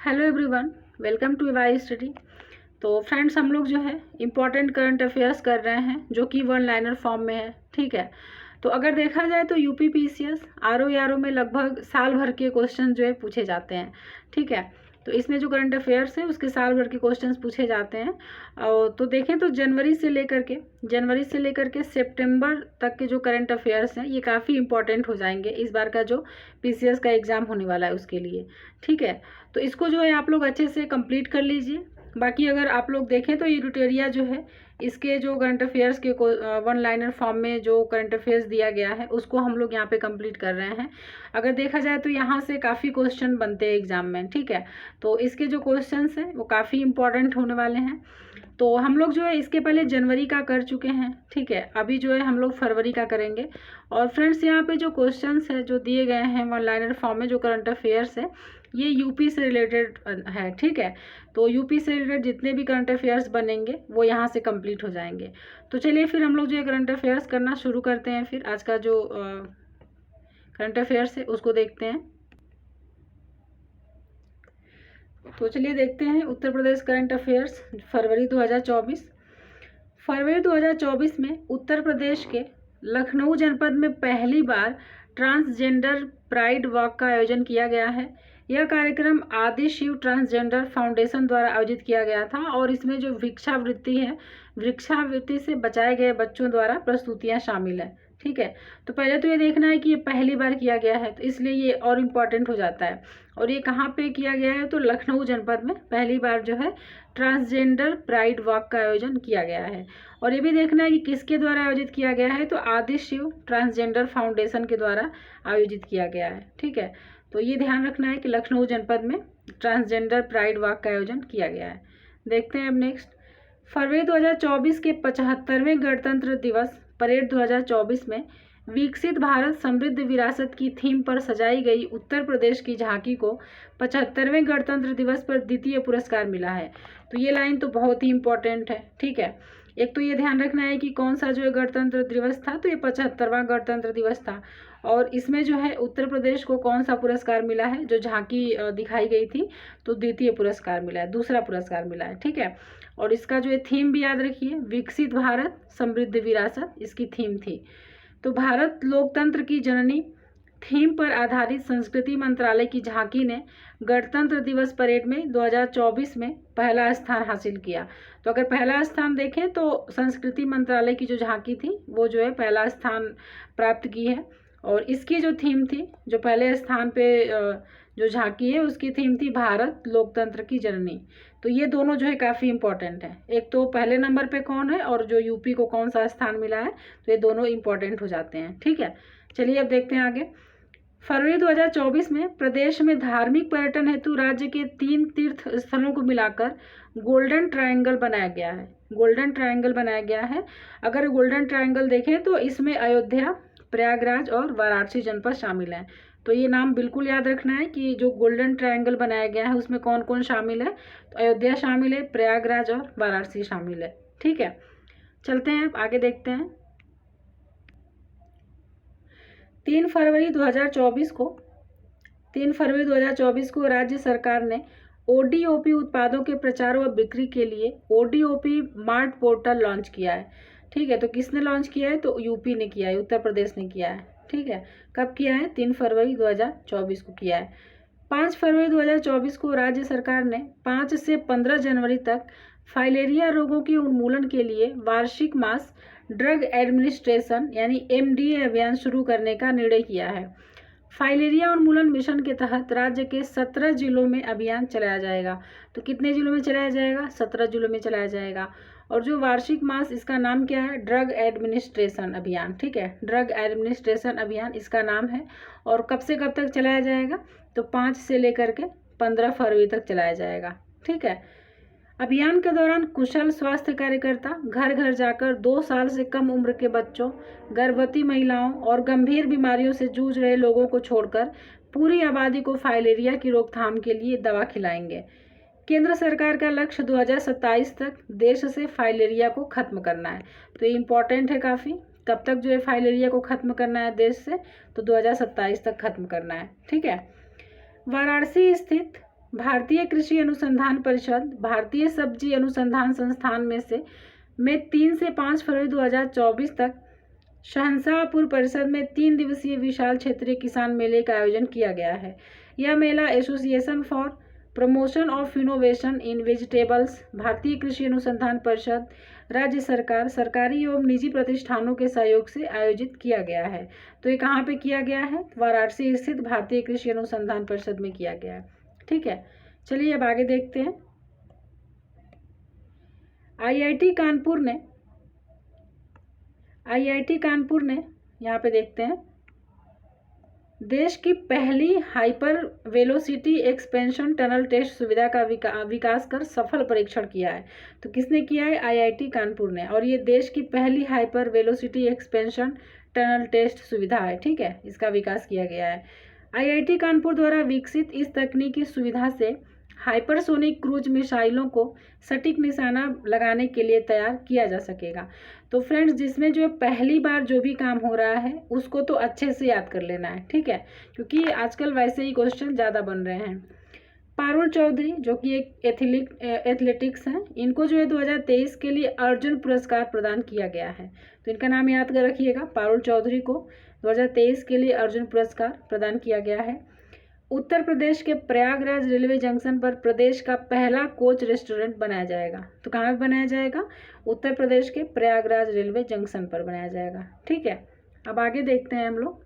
Hello everyone, welcome to Y study. तो friends, हम लोग जो है इम्पॉर्टेंट करंट अफेयर्स कर रहे हैं जो कि वन लाइनर फॉर्म में है। ठीक है, तो अगर देखा जाए तो यूपी पीसीएस आरओ यारो में लगभग साल भर के क्वेश्चन जो है पूछे जाते हैं। ठीक है, तो इसमें जो करंट अफेयर्स है उसके साल भर के क्वेश्चंस पूछे जाते हैं। और तो देखें तो जनवरी से लेकर के सितंबर तक के जो करंट अफेयर्स हैं ये काफ़ी इंपॉर्टेंट हो जाएंगे इस बार का जो पीसीएस का एग्ज़ाम होने वाला है उसके लिए। ठीक है, तो इसको जो है आप लोग अच्छे से कंप्लीट कर लीजिए। बाकी अगर आप लोग देखें तो ये ट्यूटोरिया जो है इसके जो करंट अफेयर्स के वन लाइनर फॉर्म में जो करंट अफेयर्स दिया गया है उसको हम लोग यहाँ पे कंप्लीट कर रहे हैं। अगर देखा जाए तो यहाँ से काफ़ी क्वेश्चन बनते हैं एग्जाम में। ठीक है, तो इसके जो क्वेश्चंस हैं वो काफ़ी इंपॉर्टेंट होने वाले हैं। तो हम लोग जो है इसके पहले जनवरी का कर चुके हैं। ठीक है, अभी जो है हम लोग फरवरी का करेंगे। और फ्रेंड्स, यहाँ पे जो क्वेश्चंस है जो दिए गए हैं वन लाइनर फॉर्म में जो करंट अफेयर्स है ये यूपी से रिलेटेड है। ठीक है, तो यूपी से रिलेटेड जितने भी करंट अफेयर्स बनेंगे वो यहाँ से कंप्लीट हो जाएंगे। तो चलिए फिर हम लोग जो है करंट अफेयर्स करना शुरू करते हैं। फिर आज का जो करंट अफेयर्स है उसको देखते हैं। तो चलिए देखते हैं उत्तर प्रदेश करंट अफेयर्स फरवरी 2024। फरवरी 2024 में उत्तर प्रदेश के लखनऊ जनपद में पहली बार ट्रांसजेंडर प्राइड वॉक का आयोजन किया गया है। यह कार्यक्रम आदि शिव ट्रांसजेंडर फाउंडेशन द्वारा आयोजित किया गया था और इसमें जो भिक्षावृत्ति है, भिक्षावृत्ति से बचाए गए बच्चों द्वारा प्रस्तुतियां शामिल है। ठीक है, तो पहले तो ये देखना है कि ये पहली बार किया गया है, तो इसलिए ये और इम्पॉर्टेंट हो जाता है। और ये कहाँ पे किया गया है, तो लखनऊ जनपद में पहली बार जो है ट्रांसजेंडर प्राइड वॉक का आयोजन किया गया है। और ये भी देखना है कि किसके द्वारा आयोजित किया गया है, तो आदि शिव ट्रांसजेंडर फाउंडेशन के द्वारा आयोजित किया गया है। ठीक है, तो ये ध्यान रखना है कि लखनऊ जनपद में ट्रांसजेंडर प्राइड वॉक का आयोजन किया गया है। देखते हैं अब नेक्स्ट। फरवरी 2024 के 75वें गणतंत्र दिवस परेड 2024 में विकसित भारत समृद्ध विरासत की थीम पर सजाई गई उत्तर प्रदेश की झांकी को 75वें गणतंत्र दिवस पर द्वितीय पुरस्कार मिला है। तो ये लाइन तो बहुत ही इंपॉर्टेंट है। ठीक है, एक तो ये ध्यान रखना है कि कौन सा जो है गणतंत्र दिवस था, तो ये 75वां गणतंत्र दिवस था। और इसमें जो है उत्तर प्रदेश को कौन सा पुरस्कार मिला है, जो झांकी दिखाई गई थी तो द्वितीय पुरस्कार मिला है, दूसरा पुरस्कार मिला है। ठीक है, और इसका जो है थीम भी याद रखिए, विकसित भारत समृद्ध विरासत इसकी थीम थी। तो भारत लोकतंत्र की जननी थीम पर आधारित संस्कृति मंत्रालय की झांकी ने गणतंत्र दिवस परेड में 2024 में पहला स्थान हासिल किया। तो अगर पहला स्थान देखें तो संस्कृति मंत्रालय की जो झांकी थी वो जो है पहला स्थान प्राप्त की है। और इसकी जो थीम थी, जो पहले स्थान पे जो झांकी है उसकी थीम थी भारत लोकतंत्र की जननी। तो ये दोनों जो है काफ़ी इंपॉर्टेंट है। एक तो पहले नंबर पे कौन है और जो यूपी को कौन सा स्थान मिला है, तो ये दोनों इंपॉर्टेंट हो जाते हैं। ठीक है, चलिए अब देखते हैं आगे। फरवरी 2024 में प्रदेश में धार्मिक पर्यटन हेतु राज्य के 3 तीर्थ स्थलों को मिलाकर गोल्डन ट्रायंगल बनाया गया है। गोल्डन ट्रायंगल बनाया गया है। अगर गोल्डन ट्रायंगल देखें तो इसमें अयोध्या, प्रयागराज और वाराणसी जनपद शामिल हैं। तो ये नाम बिल्कुल याद रखना है कि जो गोल्डन ट्रायंगल बनाया गया है उसमें कौन कौन शामिल है, तो अयोध्या शामिल है, प्रयागराज और वाराणसी शामिल है। ठीक है, चलते हैं अब आगे देखते हैं। 3 फरवरी 2024 को राज्य सरकार ने ओडीओपी उत्पादों के प्रचार व बिक्री के लिए ओडीओपी मार्ट पोर्टल लॉन्च किया है। ठीक है, तो किसने लॉन्च किया है, तो यूपी ने किया है, उत्तर प्रदेश ने किया है। ठीक है, कब किया है, 3 फरवरी 2024 को किया है। 5 फरवरी 2024 को राज्य सरकार ने 5 से 15 जनवरी तक फाइलेरिया रोगों के उन्मूलन के लिए वार्षिक मास ड्रग एडमिनिस्ट्रेशन यानी एमडीए अभियान शुरू करने का निर्णय किया है। फाइलेरिया उन्मूलन मिशन के तहत राज्य के 17 जिलों में अभियान चलाया जाएगा। तो कितने जिलों में चलाया जाएगा, 17 जिलों में चलाया जाएगा। और जो वार्षिक मास, इसका नाम क्या है, ड्रग एडमिनिस्ट्रेशन अभियान। ठीक है, ड्रग एडमिनिस्ट्रेशन अभियान इसका नाम है। और कब से कब तक चलाया जाएगा, तो 5 से लेकर के 15 फरवरी तक चलाया जाएगा। ठीक है, अभियान के दौरान कुशल स्वास्थ्य कार्यकर्ता घर घर जाकर 2 साल से कम उम्र के बच्चों, गर्भवती महिलाओं और गंभीर बीमारियों से जूझ रहे लोगों को छोड़कर पूरी आबादी को फाइलेरिया की रोकथाम के लिए दवा खिलाएंगे। केंद्र सरकार का लक्ष्य 2027 तक देश से फाइलेरिया को खत्म करना है। तो ये इम्पॉर्टेंट है काफ़ी, कब तक जो है फाइलेरिया को खत्म करना है देश से, तो 2027 तक खत्म करना है। ठीक है, वाराणसी स्थित भारतीय कृषि अनुसंधान परिषद, भारतीय सब्जी अनुसंधान संस्थान में 3 से 5 फरवरी 2024 तक शहंशाहपुर परिषद में 3 दिवसीय विशाल क्षेत्रीय किसान मेले का आयोजन किया गया है। यह मेला association for promotion of innovation in vegetables, भारतीय कृषि अनुसंधान परिषद, राज्य सरकार, सरकारी एवं निजी प्रतिष्ठानों के सहयोग से आयोजित किया गया है। तो ये कहाँ पे किया गया है? वाराणसी स्थित भारतीय कृषि अनुसंधान परिषद में किया गया है। ठीक है, चलिए अब आगे देखते हैं। आईआईटी कानपुर ने यहाँ पे देखते हैं, देश की पहली hyper velocity expansion tunnel test सुविधा का विकास कर सफल परीक्षण किया है। तो किसने किया है? आईआईटी कानपुर ने। और ये देश की पहली hyper velocity expansion tunnel test सुविधा है। ठीक है, इसका विकास किया गया है। आईआईटी कानपुर द्वारा विकसित इस तकनीकी सुविधा से हाइपरसोनिक क्रूज मिसाइलों को सटीक निशाना लगाने के लिए तैयार किया जा सकेगा। तो फ्रेंड्स, जिसमें जो पहली बार जो भी काम हो रहा है उसको तो अच्छे से याद कर लेना है। ठीक है, क्योंकि आजकल वैसे ही क्वेश्चन ज़्यादा बन रहे हैं। पारुल चौधरी जो कि एक एथलेटिक्स हैं, इनको जो है 2023 के लिए अर्जुन पुरस्कार प्रदान किया गया है। तो इनका नाम याद कर रखिएगा, पारुल चौधरी को 2023 के लिए अर्जुन पुरस्कार प्रदान किया गया है। उत्तर प्रदेश के प्रयागराज रेलवे जंक्शन पर प्रदेश का पहला कोच रेस्टोरेंट बनाया जाएगा। तो कहाँ पे बनाया जाएगा? उत्तर प्रदेश के प्रयागराज रेलवे जंक्शन पर बनाया जाएगा। ठीक है, अब आगे देखते हैं हम लोग।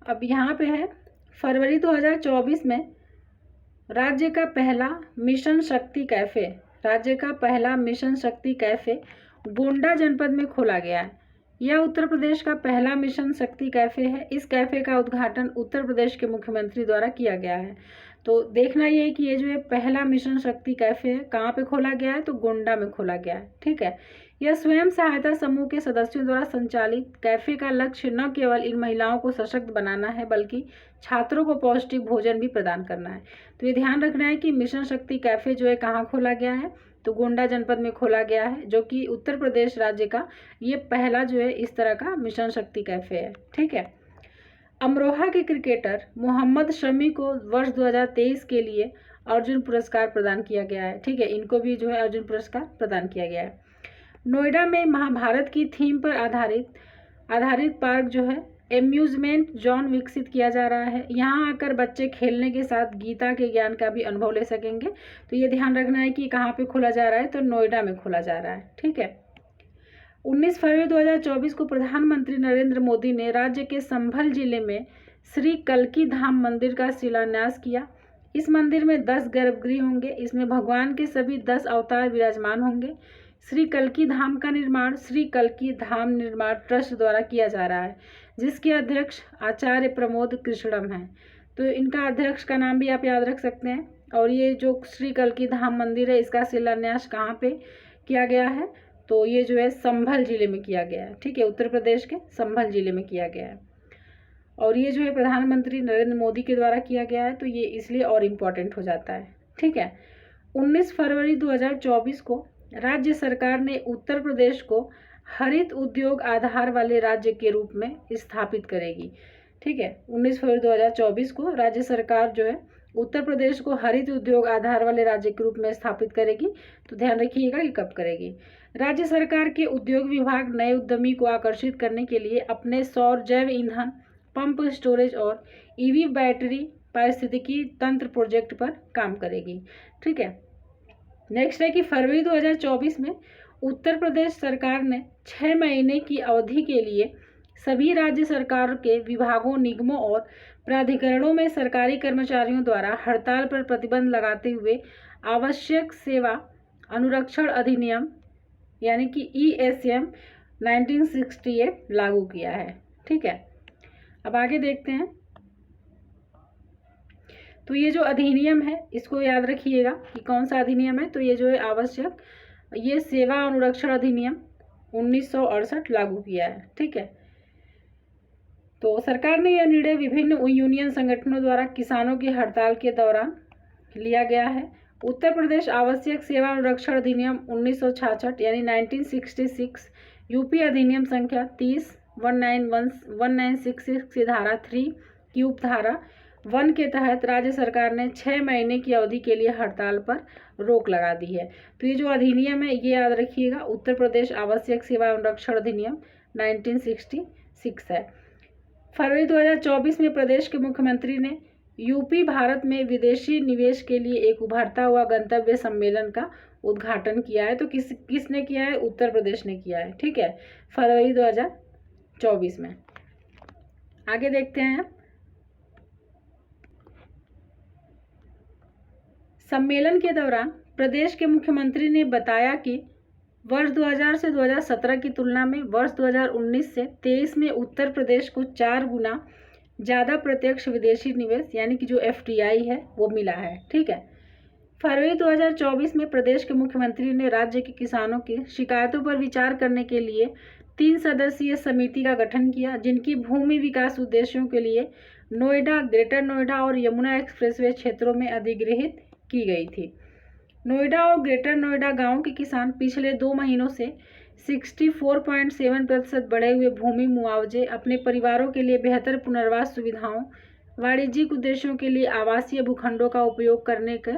अब यहाँ पे है, फरवरी 2024 में राज्य का पहला मिशन शक्ति कैफे गोंडा जनपद में खोला गया है। यह उत्तर प्रदेश का पहला मिशन शक्ति कैफे है। इस कैफे का उद्घाटन उत्तर प्रदेश के मुख्यमंत्री द्वारा किया गया है। तो देखना ये है कि ये जो है पहला मिशन शक्ति कैफे है, कहाँ पे खोला गया है? तो गोंडा में खोला गया है। ठीक है, यह स्वयं सहायता समूह के सदस्यों द्वारा संचालित कैफे का लक्ष्य न केवल इन महिलाओं को सशक्त बनाना है बल्कि छात्रों को पौष्टिक भोजन भी प्रदान करना है। तो ये ध्यान रखना है कि मिशन शक्ति कैफे जो है कहाँ खोला गया है? तो गोंडा जनपद में खोला गया है, जो कि उत्तर प्रदेश राज्य का ये पहला जो है इस तरह का मिशन शक्ति कैफे है। ठीक है, अमरोहा के क्रिकेटर मोहम्मद शमी को वर्ष 2023 के लिए अर्जुन पुरस्कार प्रदान किया गया है। ठीक है, इनको भी जो है अर्जुन पुरस्कार प्रदान किया गया है। नोएडा में महाभारत की थीम पर आधारित पार्क जो है एम्यूजमेंट जोन विकसित किया जा रहा है। यहाँ आकर बच्चे खेलने के साथ गीता के ज्ञान का भी अनुभव ले सकेंगे। तो ये ध्यान रखना है कि कहाँ पे खोला जा रहा है? तो नोएडा में खोला जा रहा है। ठीक है, 19 फरवरी 2024 को प्रधानमंत्री नरेंद्र मोदी ने राज्य के संभल जिले में श्री कल्की धाम मंदिर का शिलान्यास किया। इस मंदिर में 10 गर्भगृह होंगे। इसमें भगवान के सभी 10 अवतार विराजमान होंगे। श्री कल्की धाम का निर्माण श्री कल्की धाम निर्माण ट्रस्ट द्वारा किया जा रहा है, जिसके अध्यक्ष आचार्य प्रमोद कृष्णम हैं। तो इनका अध्यक्ष का नाम भी आप याद रख सकते हैं। और ये जो श्री कल्की धाम मंदिर है, इसका शिलान्यास कहाँ पे किया गया है? तो ये जो है संभल जिले में किया गया है। ठीक है, उत्तर प्रदेश के संभल जिले में किया गया है। और ये जो है प्रधानमंत्री नरेंद्र मोदी के द्वारा किया गया है, तो ये इसलिए और इम्पोर्टेंट हो जाता है। ठीक है, 19 फरवरी 2024 को राज्य सरकार ने उत्तर प्रदेश को हरित उद्योग आधार वाले राज्य के रूप में स्थापित करेगी। ठीक है, 19 फरवरी 2024 को राज्य सरकार जो है उत्तर प्रदेश को हरित उद्योग आधार वाले राज्य के रूप में स्थापित करेगी। तो ध्यान रखिएगा कि कब करेगी। राज्य सरकार के उद्योग विभाग नए उद्यमी को आकर्षित करने के लिए अपने सौर जैव ईंधन पंप स्टोरेज और ईवी बैटरी पारिस्थितिकी तंत्र प्रोजेक्ट पर काम करेगी। ठीक है, नेक्स्ट है कि फरवरी 2024 में उत्तर प्रदेश सरकार ने 6 महीने की अवधि के लिए सभी राज्य सरकार के विभागों, निगमों और प्राधिकरणों में सरकारी कर्मचारियों द्वारा हड़ताल पर प्रतिबंध लगाते हुए आवश्यक सेवा अनुरक्षण अधिनियम यानी कि ESM 1968 लागू किया है। ठीक है, अब आगे देखते हैं। तो ये जो अधिनियम है इसको याद रखिएगा कि कौन सा अधिनियम है। तो ये जो है आवश्यक ये सेवा अनुरक्षण अधिनियम 1968 लागू किया है। ठीक है, तो सरकार ने यह निर्णय विभिन्न यूनियन संगठनों द्वारा किसानों की हड़ताल के दौरान लिया गया है। उत्तर प्रदेश आवश्यक सेवा अनुरक्षण अधिनियम 1966 यानी 1966, यूपी अधिनियम संख्या 30 1966 की धारा 3 की उपधारा 1 के तहत राज्य सरकार ने 6 महीने की अवधि के लिए हड़ताल पर रोक लगा दी है। तो ये जो अधिनियम है ये याद रखिएगा, उत्तर प्रदेश आवश्यक सेवा अनुरक्षण अधिनियम 1966 है। फरवरी 2024 में प्रदेश के मुख्यमंत्री ने यूपी भारत में विदेशी निवेश के लिए एक उभरता हुआ गंतव्य सम्मेलन का उद्घाटन किया है। तो किसने किया है? उत्तर प्रदेश ने किया है। ठीक है, फरवरी 2024 में। आगे देखते हैं। सम्मेलन के दौरान प्रदेश के मुख्यमंत्री ने बताया कि वर्ष 2000 से 2017 की तुलना में वर्ष 2019 से 23 में उत्तर प्रदेश को 4 गुना ज़्यादा प्रत्यक्ष विदेशी निवेश यानी कि जो FDI है वो मिला है। ठीक है, फरवरी 2024 में प्रदेश के मुख्यमंत्री ने राज्य के किसानों की शिकायतों पर विचार करने के लिए 3 सदस्यीय समिति का गठन किया, जिनकी भूमि विकास उद्देश्यों के लिए नोएडा, ग्रेटर नोएडा और यमुना एक्सप्रेसवे क्षेत्रों में अधिग्रहित की गई थी। नोएडा और ग्रेटर नोएडा गांव के किसान पिछले 2 महीनों से 64.7% बढ़े हुए भूमि मुआवजे, अपने परिवारों के लिए बेहतर पुनर्वास सुविधाओं, वाणिज्यिक उद्देश्यों के लिए आवासीय भूखंडों का उपयोग करने की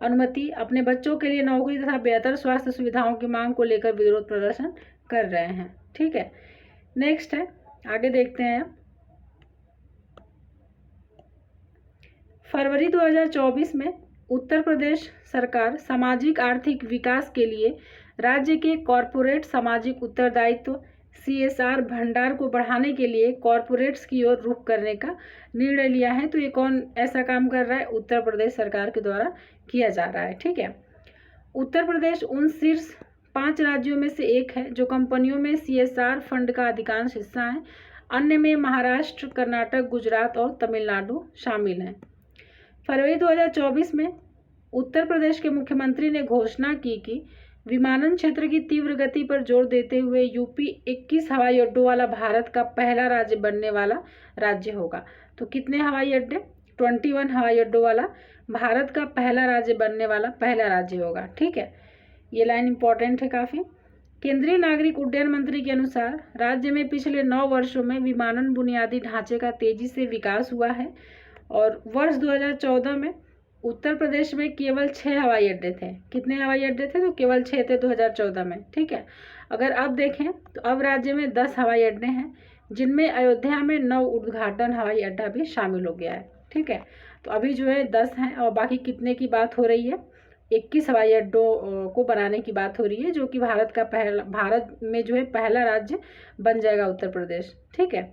अनुमति, अपने बच्चों के लिए नौकरी तथा बेहतर स्वास्थ्य सुविधाओं की मांग को लेकर विरोध प्रदर्शन कर रहे हैं। ठीक है, नेक्स्ट है, आगे देखते हैं। फरवरी 2024 में उत्तर प्रदेश सरकार सामाजिक आर्थिक विकास के लिए राज्य के कॉरपोरेट सामाजिक उत्तरदायित्व CSR भंडार को बढ़ाने के लिए कॉरपोरेट्स की ओर रुख करने का निर्णय लिया है। तो ये कौन ऐसा काम कर रहा है? उत्तर प्रदेश सरकार के द्वारा किया जा रहा है। ठीक है, उत्तर प्रदेश उन शीर्ष 5 राज्यों में से एक है जो कंपनियों में CSR फंड का अधिकांश हिस्सा है। अन्य में महाराष्ट्र, कर्नाटक, गुजरात और तमिलनाडु शामिल हैं। फरवरी 2024 में उत्तर प्रदेश के मुख्यमंत्री ने घोषणा की कि विमानन क्षेत्र की तीव्र गति पर जोर देते हुए यूपी 21 हवाई अड्डों वाला भारत का पहला राज्य बनने वाला राज्य होगा। तो कितने हवाई अड्डे? 21 हवाई अड्डों वाला भारत का पहला राज्य बनने वाला पहला राज्य होगा। ठीक है, ये लाइन इंपॉर्टेंट है काफ़ी। केंद्रीय नागरिक उड्डयन मंत्री के अनुसार राज्य में पिछले 9 वर्षों में विमानन बुनियादी ढांचे का तेजी से विकास हुआ है और वर्ष 2014 में उत्तर प्रदेश में केवल 6 हवाई अड्डे थे। कितने हवाई अड्डे थे? तो केवल 6 थे 2014 में। ठीक है, अगर अब देखें तो अब राज्य में 10 हवाई अड्डे हैं, जिनमें अयोध्या में नव उद्घाटन हवाई अड्डा भी शामिल हो गया है। ठीक है, तो अभी जो है 10 हैं और बाकी कितने की बात हो रही है? 21 हवाई अड्डों को बनाने की बात हो रही है, जो कि भारत में जो है पहला राज्य बन जाएगा उत्तर प्रदेश। ठीक है,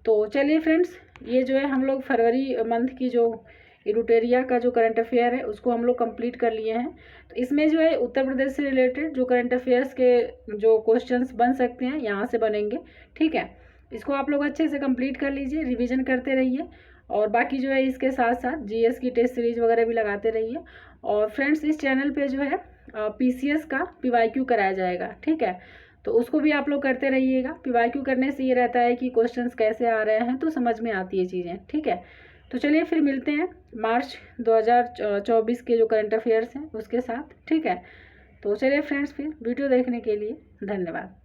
तो चलिए फ्रेंड्स, ये जो है हम लोग फरवरी मंथ की जो इरुटेरिया का जो करंट अफेयर है उसको हम लोग कंप्लीट कर लिए हैं। तो इसमें जो है उत्तर प्रदेश से रिलेटेड जो करंट अफेयर्स के जो क्वेश्चंस बन सकते हैं यहाँ से बनेंगे। ठीक है, इसको आप लोग अच्छे से कंप्लीट कर लीजिए, रिवीजन करते रहिए और बाकी जो है इसके साथ साथ GS की टेस्ट सीरीज वगैरह भी लगाते रहिए। और फ्रेंड्स, इस चैनल पे जो है PCS का PYQ कराया जाएगा। ठीक है, तो उसको भी आप लोग करते रहिएगा। PYQ करने से ये रहता है कि क्वेश्चंस कैसे आ रहे हैं तो समझ में आती है चीज़ें। ठीक है, तो चलिए फिर मिलते हैं मार्च 2024 के जो करंट अफेयर्स हैं उसके साथ। ठीक है, तो चलिए फ्रेंड्स, फिर वीडियो देखने के लिए धन्यवाद।